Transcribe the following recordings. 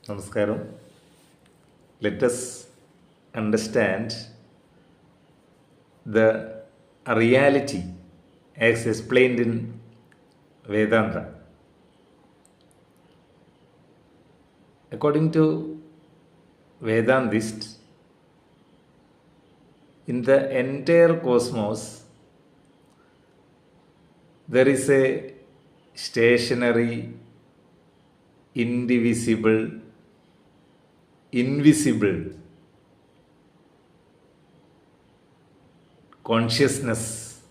Namaskaram. Let us understand the reality as explained in Vedanta. According to Vedantists, in the entire cosmos, there is a stationary, indivisible, invisible consciousness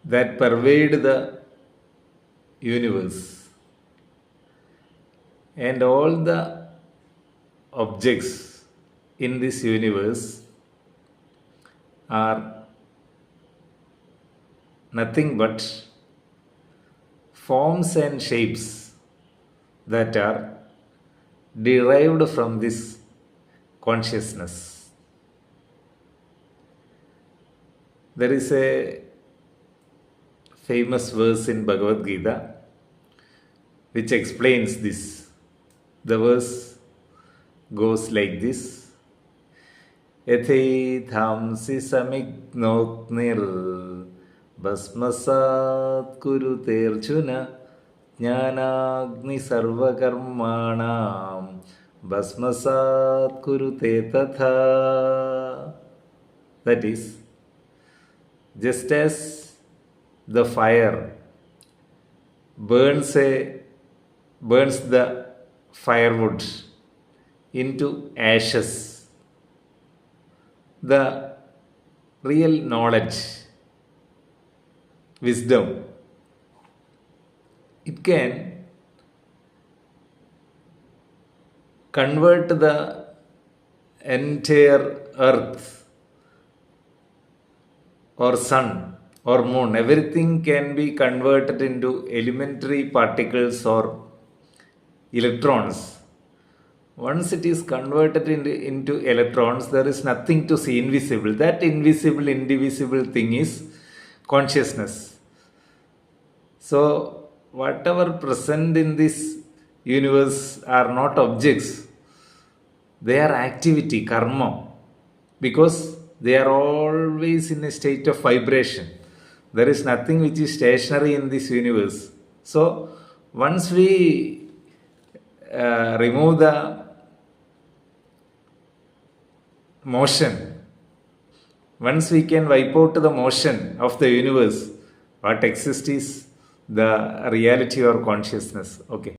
that pervade the universe, and all the objects in this universe are nothing but forms and shapes that are derived from this consciousness. There is a famous verse in Bhagavad Gita which explains this. The verse goes like this: Yathai-thamsi samignotnir bhasmasat kuruterjuna jnanagni sarvakarmanam bhasmasat kurute tatha. That is, just as the fire burns the firewood into ashes, the real knowledge, wisdom, it can convert the entire earth or sun or moon. Everything can be converted into elementary particles or electrons. Once it is converted into electrons, there is nothing to see, invisible. That invisible, indivisible thing is consciousness. So, whatever present in this universe are not objects, they are activity, karma, because they are always in a state of vibration. There is nothing which is stationary in this universe. So, once we remove the motion, once we can wipe out the motion of the universe, what exists is the reality or consciousness. Okay.